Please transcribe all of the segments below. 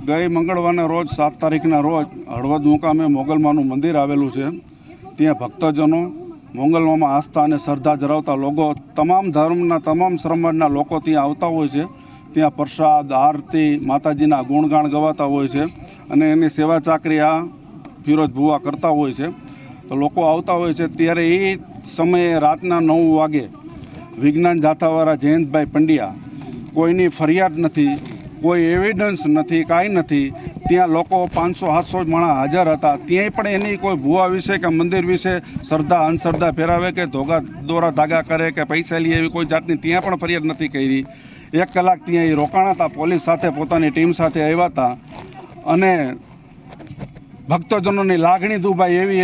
ગઈ મંગળવારના રોજ 7 તારીખના રોજ હળવદ મુકામે મોગલમાનું મંદિર આવેલું છે। ત્યાં ભક્તજનો મોગલમામાં આસ્થા અને શ્રદ્ધા ધરાવતા લોકો તમામ ધર્મના તમામ સમાજના લોકો ત્યાં આવતા હોય છે। ત્યાં પ્રસાદ આરતી માતાજીના ગુણગાન ગવાતા હોય છે અને એની સેવા ચાકરી આ ફિરોજ ભુવા કરતા હોય છે। તો લોકો આવતા હોય છે ત્યારે એ સમયે રાતના 9 વાગે વિજ્ઞાન જાથાવાળા જયંતભાઈ પંડ્યા કોઈની ફરિયાદ નથી, કોઈ એવિડન્સ નથી, કાંઈ નથી। ત્યાં લોકો 500-700 માણસ હાજર હતા। ત્યાંય પણ એની કોઈ ભુવા વિશે કે મંદિર વિશે શ્રદ્ધા અંધશ્રદ્ધા ફેરાવે કે દોરા ધાગા કરે કે પૈસા લે એવી કોઈ જાતની ત્યાં પણ ફરિયાદ નથી કરી। 1 કલાક ત્યાં એ રોકાણા હતા, પોલીસ સાથે પોતાની ટીમ સાથે આવ્યા હતા અને ભક્તજનોની લાગણી દુભાઈ એવી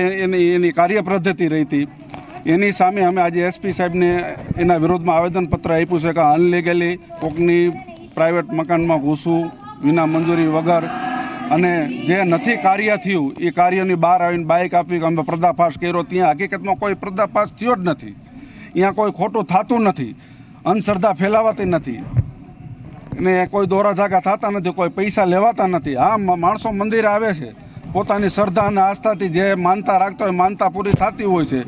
એની કાર્ય પદ્ધતિ રહી હતી। એની સામે અમે આજે એસપી સાહેબને એના વિરોધમાં આવેદનપત્ર આપ્યું છે કે અનલીગલી કોકની પ્રાઇવેટ મકાનમાં ઘૂસવું વિના મંજૂરી વગર અને જે નથી કાર્ય થયું એ કાર્યની બહાર આવીને બાઇક આપી કે અમે પર્દાફાશ કર્યો। ત્યાં હકીકતમાં કોઈ પર્દાફાશ થયો જ નથી, અહીંયા કોઈ ખોટું થતું નથી, અંધશ્રદ્ધા ફેલાવાતી નથી ને કોઈ દોરા ધાગા થતા નથી, કોઈ પૈસા લેવાતા નથી। હા, માણસો મંદિરે આવે છે પોતાની શ્રદ્ધા અને આસ્થાથી જે માનતા રાખતા હોય માનતા પૂરી થતી હોય છે।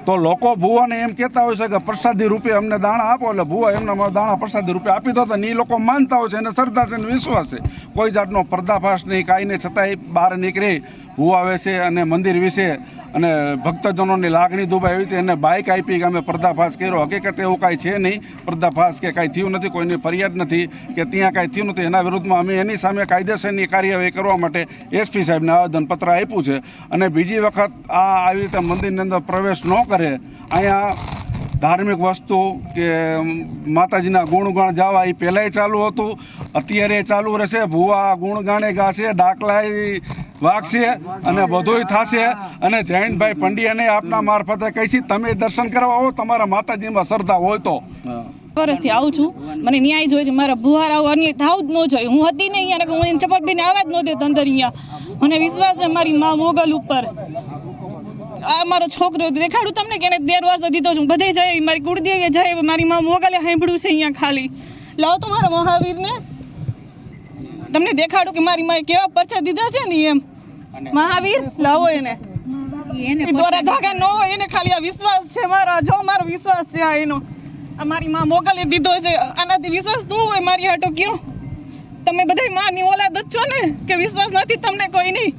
તો લોકો ભુવાને એમ કહેતા હોય છે કે પ્રસાદી રૂપે અમને દાણા આપો, એટલે ભુવા એમના દાણા પ્રસાદી રૂપે આપી દો ને એ લોકો માનતા હોય છે એને શ્રદ્ધા છે અને વિશ્વાસ છે। કોઈ જાતનો પર્દાફાશ નહીં, કાંઈ નહીં, છતાંય બહાર નીકળી ભુવા આવે છે અને મંદિર વિશે અને ભક્તજનોની લાગણી દુભાઈ એવી એને બાઇક આપી કે અમે પર્દાફાશ કર્યો। હકીકત એવું કાંઈ છે નહીં, પર્દાફાશ કે કાંઈ થયું નથી, કોઈની ફરિયાદ નથી કે ત્યાં કાંઈ થયું નથી। એના વિરુદ્ધમાં અમે એની સામે કાયદેસરની કાર્યવાહી કરવા માટે એસપી સાહેબને આવેદનપત્ર આપ્યું છે અને બીજી વખત આવી રીતે મંદિરની અંદર પ્રવેશ ન કરે, અહીંયા ધાર્મિક વસ્તુ કે માતાજીના ગુણગાન જાવા એ પહેલાંય ચાલુ હતું, અત્યારે ચાલુ રહેશે। ભુવા ગુણગાને ગાશે, ડાકલા વાગશે અને બધુંય થશે। અને જયંતભાઈ પંડ્યાને આપના મારફતે કહીશી તમે દર્શન કરવા આવો, તમારા માતાજીમાં શ્રદ્ધા હોય તો। વર્ષથી આવું છું, મને ન્યાય જોઈએ છે, મારા ભુવાર આવું અન્યાય થવું જ ન જોઈએ। હું હતી નહીં અહીંયા, હું ચપ્પલ બેને આવવા જ ન દેતો અંદર અહીંયા। મને વિશ્વાસ છે મારી મા મોગલ ઉપર। આ મારો છોકરો દેખાડું તમને કે એને 13 વર્ષ દીધો છું, બધે જાય મારી કુળદેવી જાય, મારી મા મોગલે સાંભળ્યું છે અહીંયા ખાલી। લાવો તો મારા મહાવીરને તમને દેખાડું કે મારી માએ કેવા પરચા દીધા છે ને એમ। મહાવીર લાવો એને દોરા ધાગા ન હોય, એને ખાલી આ વિશ્વાસ છે મારો, જો મારો વિશ્વાસ છે આ એનો, આ મારી મા મોગલે દીધો છે। આનાથી વિશ્વાસ શું હોય મારી હાટો કયો? તમે બધા માની ઓલાદ જ છો ને કે વિશ્વાસ નથી તમને કોઈ નહીં?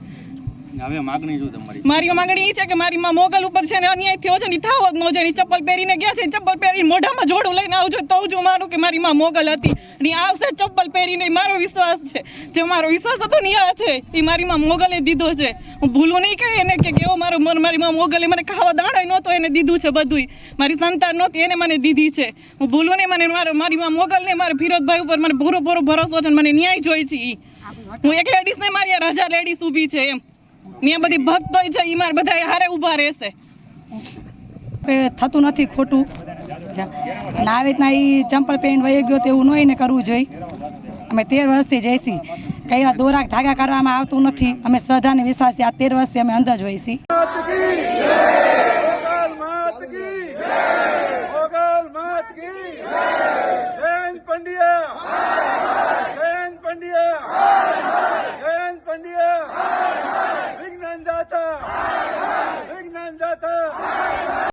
હવે માગણી શું તમારી? મારી માગણી એ છે કે મારી માં મોગલ ઉપર છે ને અન્યાય થયો છે ને થાવ જ ન જોઈએ। ચપ્પલ પહેરીને ગયા છે, ચપ્પલ પહેરીને મોઢામાં જોડું લઈને આવજો તો જ હું માનું કે મારી માં મોગલ હતી ને આવશે ચપ્પલ પહેરીને। મારો વિશ્વાસ છે, જે મારો વિશ્વાસ હતો ને આ છે એ મારી માં મોગલે દીધો છે। હું ભૂલું નહીં કહી એને કે કેવો મારો મન, મારી માં મોગલે મને ખાવા દાણા નહોતો એને દીધું છે બધુંય, મારી સંતાન નહોતી એને મને દીધી છે। હું ભૂલું નહીં, મને મારી માં મોગલને મારે ફિરોજભાઈ ઉપર મને પૂરો ભરોસો છે, મને ન્યાય જોઈએ છે। હું એક લેડીઝને મારી 1000 લેડીઝ ઊભી છે એમ, ત્યાં બધી ભક્તો છે એ મારે બધા હારે ઊભા રહેશે। થતું નથી ખોટું ના આવી રીતના એ ચંપલ પહેરીને વહી ગયો તેવું ન એને કરવું જોઈએ। અમે 13 વર્ષથી જઈશી, કઈ વાર દોરા ધાગા કરવામાં આવતું નથી। અમે શ્રદ્ધાને વિશ્વાસથી આ 13 વર્ષથી અમે અંદર જ હોઈશી। પંડ્યા